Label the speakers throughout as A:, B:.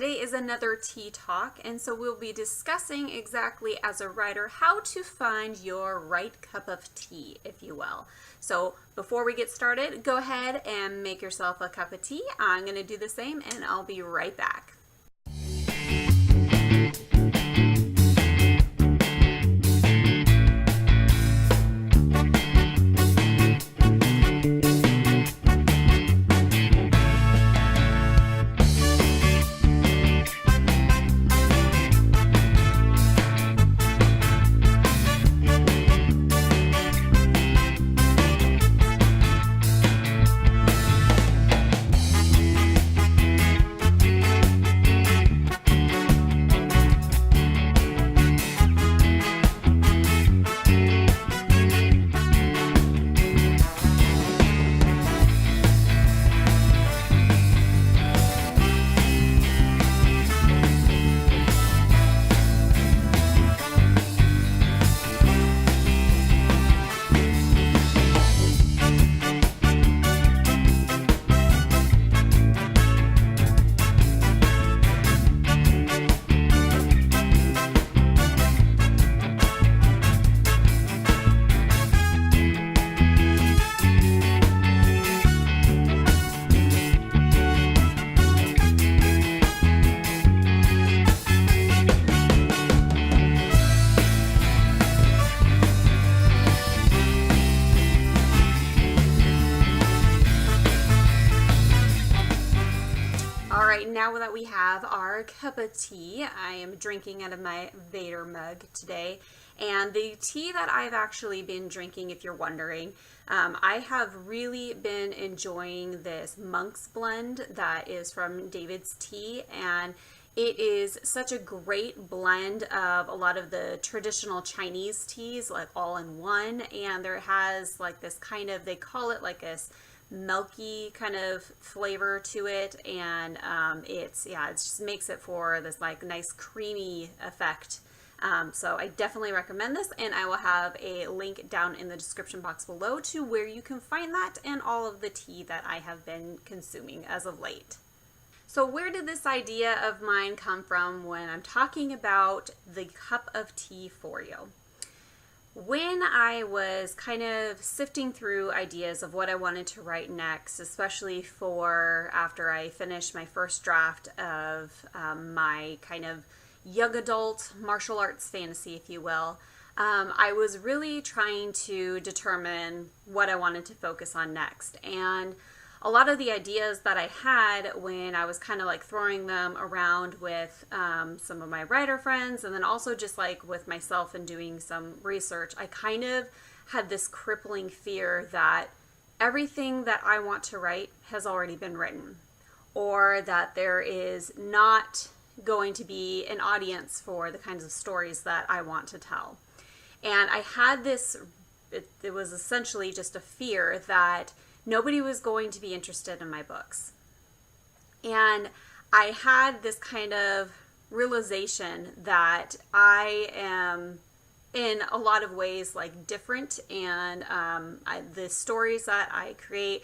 A: today is another tea talk, and so we'll be discussing exactly as a writer how to find your right cup of tea, if you will. So before we get started, go ahead and make yourself a cup of tea. I'm going to do the same and I'll be right back. Now that we have our cup of tea, I am drinking out of my Vader mug today. And the tea that I've actually been drinking, if you're wondering, I have really been enjoying this Monk's Blend that is from David's Tea. And it is such a great blend of a lot of the traditional Chinese teas, like all in one. And there has like this kind of, they call it like this milky kind of flavor to it, and it just makes it for this like nice creamy effect. So I definitely recommend this, and I will have a link down in the description box below to where you can find that and all of the tea that I have been consuming as of late. So where did this idea of mine come from when I'm talking about the cup of tea for you? When I was kind of sifting through ideas of what I wanted to write next, especially for after I finished my first draft of my kind of young adult martial arts fantasy, if you will, I was really trying to determine what I wanted to focus on next. And a lot of the ideas that I had when I was kind of like throwing them around with some of my writer friends, and then also just like with myself and doing some research, I kind of had this crippling fear that everything that I want to write has already been written, or that there is not going to be an audience for the kinds of stories that I want to tell. And I had this, it was essentially just a fear that nobody was going to be interested in my books. And I had this kind of realization that I am in a lot of ways like different, and the stories that I create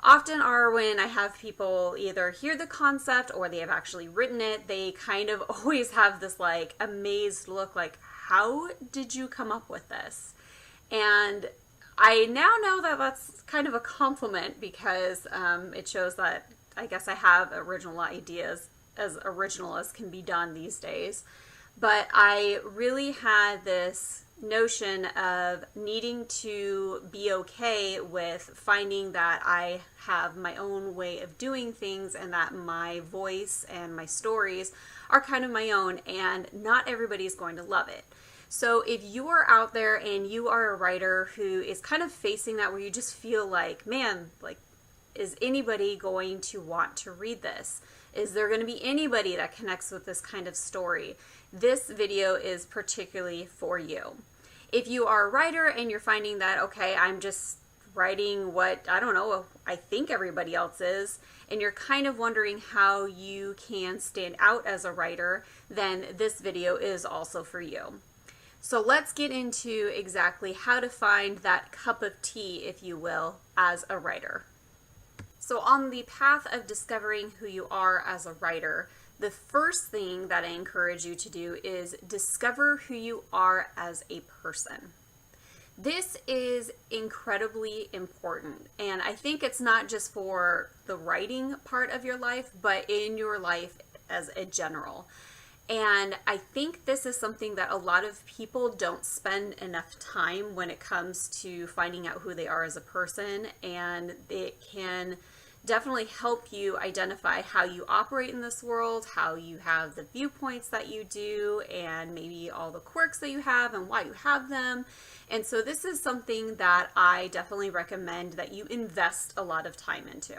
A: often are when I have people either hear the concept or they have actually written it, they kind of always have this like amazed look like, how did you come up with this? And I now know that that's kind of a compliment, because it shows that I guess I have original ideas, as original as can be done these days. But I really had this notion of needing to be okay with finding that I have my own way of doing things, and that my voice and my stories are kind of my own, and not everybody's going to love it. So if you are out there and you are a writer who is kind of facing that, where you just feel like, man, like, is anybody going to want to read this? Is there going to be anybody that connects with this kind of story? This video is particularly for you. If you are a writer and you're finding that, okay, I'm just writing what, I don't know, I think everybody else is, and you're kind of wondering how you can stand out as a writer, then this video is also for you. So let's get into exactly how to find that cup of tea, if you will, as a writer. So on the path of discovering who you are as a writer, the first thing that I encourage you to do is discover who you are as a person. This is incredibly important, and I think it's not just for the writing part of your life, but in your life as a general. And I think this is something that a lot of people don't spend enough time when it comes to finding out who they are as a person, and it can definitely help you identify how you operate in this world, how you have the viewpoints that you do, and maybe all the quirks that you have and why you have them. And so this is something that I definitely recommend that you invest a lot of time into.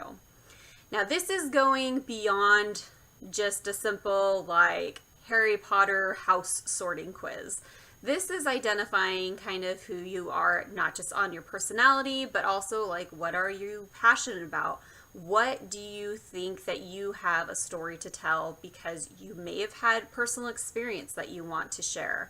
A: Now, this is going beyond just a simple like Harry Potter house sorting quiz. This is identifying kind of who you are, not just on your personality, but also like what are you passionate about? What do you think that you have a story to tell because you may have had personal experience that you want to share?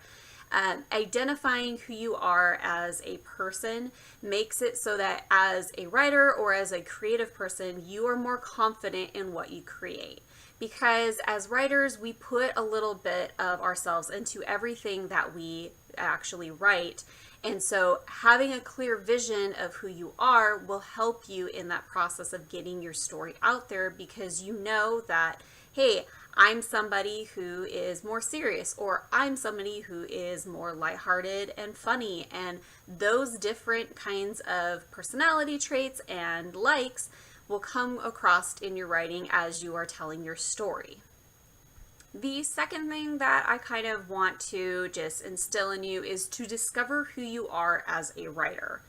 A: Identifying who you are as a person makes it so that as a writer or as a creative person, you are more confident in what you create. Because as writers, we put a little bit of ourselves into everything that we actually write. And so having a clear vision of who you are will help you in that process of getting your story out there, because you know that, hey, I'm somebody who is more serious, or I'm somebody who is more lighthearted and funny. And those different kinds of personality traits and likes will come across in your writing as you are telling your story. The second thing that I kind of want to just instill in you is to discover who you are as a writer.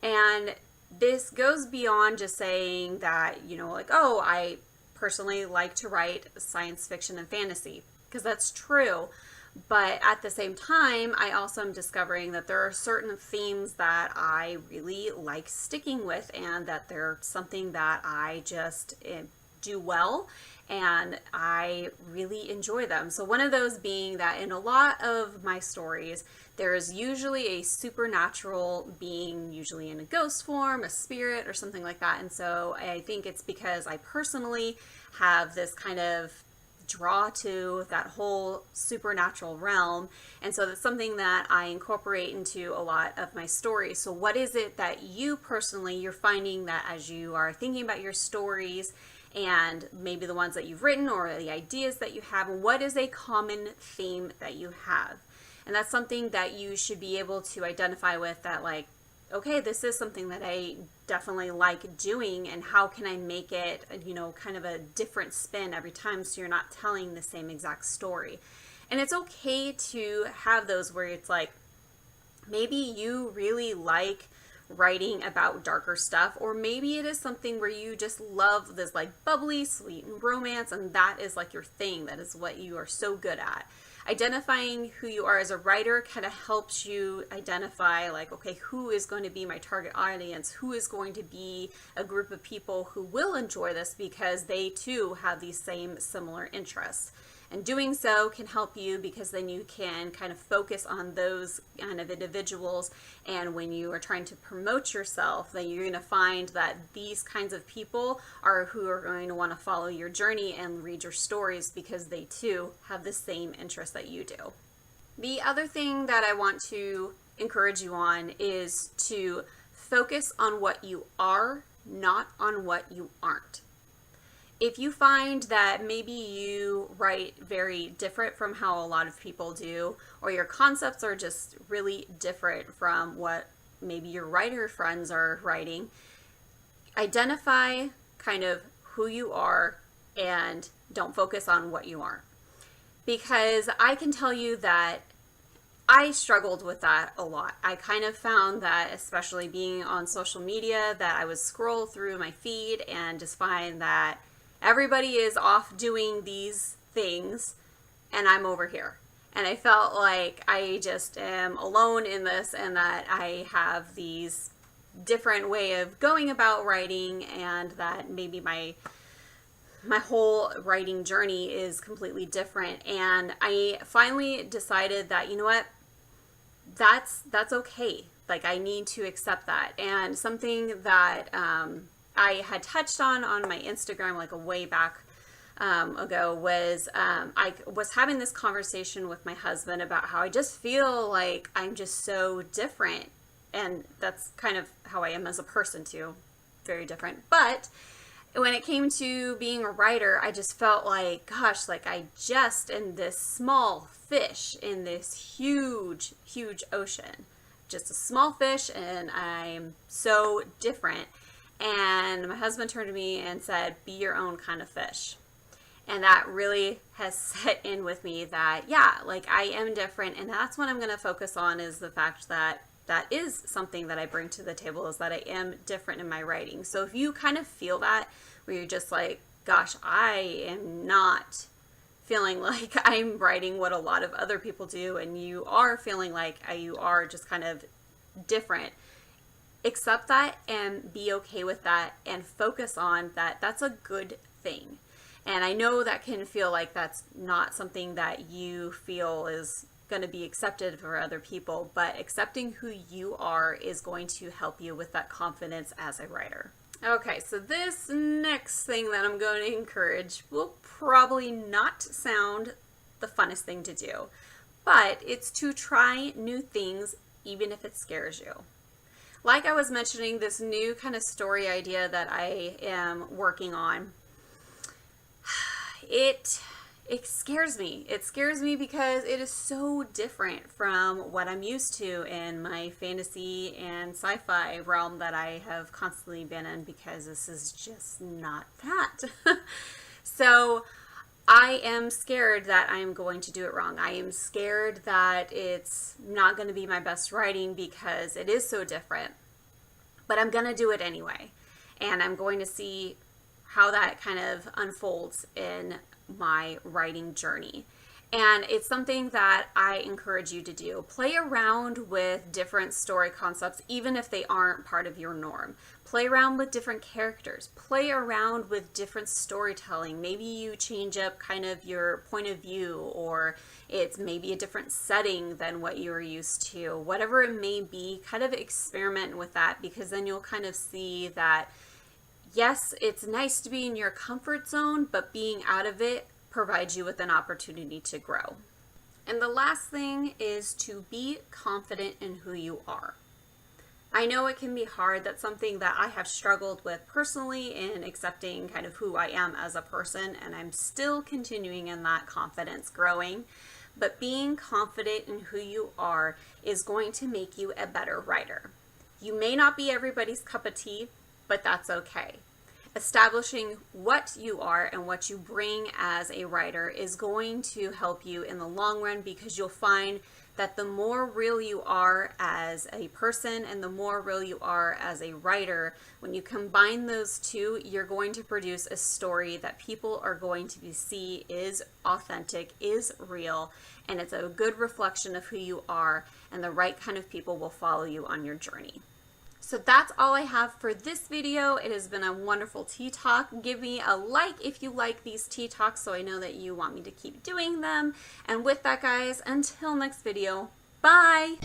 A: And this goes beyond just saying that, like, oh, I personally like to write science fiction and fantasy, because that's true. But at the same time, I also am discovering that there are certain themes that I really like sticking with, and that they're something that I just do well, and I really enjoy them. So one of those being that in a lot of my stories, there is usually a supernatural being, usually in a ghost form, a spirit, or something like that. And so I think it's because I personally have this kind of draw to that whole supernatural realm, and so that's something that I incorporate into a lot of my stories. So what is it that you personally, you're finding that as you are thinking about your stories and maybe the ones that you've written or the ideas that you have, what is a common theme that you have? And that's something that you should be able to identify with, that like, okay, this is something that I definitely like doing, and how can I make it, kind of a different spin every time, so you're not telling the same exact story. And it's okay to have those where it's like, maybe you really like writing about darker stuff, or maybe it is something where you just love this like bubbly, sweet romance, and that is like your thing. That is what you are so good at. Identifying who you are as a writer kind of helps you identify like, okay, who is going to be my target audience? Who is going to be a group of people who will enjoy this because they too have these same similar interests? And doing so can help you, because then you can kind of focus on those kind of individuals. And when you are trying to promote yourself, then you're going to find that these kinds of people are who are going to want to follow your journey and read your stories, because they too have the same interests that you do. The other thing that I want to encourage you on is to focus on what you are, not on what you aren't. If you find that maybe you write very different from how a lot of people do, or your concepts are just really different from what maybe your writer friends are writing, identify kind of who you are and don't focus on what you aren't. Because I can tell you that I struggled with that a lot. I kind of found that, especially being on social media, that I would scroll through my feed and just find that everybody is off doing these things and I'm over here. And I felt like I just am alone in this, and that I have these different way of going about writing, and that maybe my whole writing journey is completely different. And I finally decided that, you know what, that's okay. Like, I need to accept that. And something that I had touched on my Instagram like a way back ago was I was having this conversation with my husband about how I just feel like I'm just so different, and that's kind of how I am as a person too, very different. But when it came to being a writer, I just felt like, gosh, like I just am this small fish in this huge, huge ocean. Just a small fish, and I'm so different. And my husband turned to me and said, be your own kind of fish. And that really has set in with me that, yeah, like I am different. And that's what I'm going to focus on, is the fact that that is something that I bring to the table, is that I am different in my writing. So if you kind of feel that, where you're just like, gosh, I am not feeling like I'm writing what a lot of other people do, and you are feeling like you are just kind of different, accept that and be okay with that and focus on that. That's a good thing. And I know that can feel like that's not something that you feel is going to be accepted for other people, but accepting who you are is going to help you with that confidence as a writer. Okay, so this next thing that I'm going to encourage will probably not sound the funnest thing to do, but it's to try new things even if it scares you. Like I was mentioning, this new kind of story idea that I am working on, it scares me. It scares me because it is so different from what I'm used to in my fantasy and sci-fi realm that I have constantly been in, because this is just not that. So I am scared that I am going to do it wrong. I am scared that it's not going to be my best writing because it is so different. But I'm going to do it anyway. And I'm going to see how that kind of unfolds in my writing journey. And it's something that I encourage you to do. Play around with different story concepts, even if they aren't part of your norm. Play around with different characters. Play around with different storytelling. Maybe you change up kind of your point of view, or it's maybe a different setting than what you were used to. Whatever it may be, kind of experiment with that, because then you'll kind of see that, yes, it's nice to be in your comfort zone, but being out of it provides you with an opportunity to grow. And the last thing is to be confident in who you are. I know it can be hard. That's something that I have struggled with personally, in accepting kind of who I am as a person, and I'm still continuing in that confidence growing. But being confident in who you are is going to make you a better writer. You may not be everybody's cup of tea, but that's okay. Establishing what you are and what you bring as a writer is going to help you in the long run, because you'll find that the more real you are as a person and the more real you are as a writer, when you combine those two, you're going to produce a story that people are going to see is authentic, is real, and it's a good reflection of who you are, and the right kind of people will follow you on your journey. So that's all I have for this video. It has been a wonderful tea talk. Give me a like if you like these tea talks, so I know that you want me to keep doing them. And with that, guys, until next video, bye!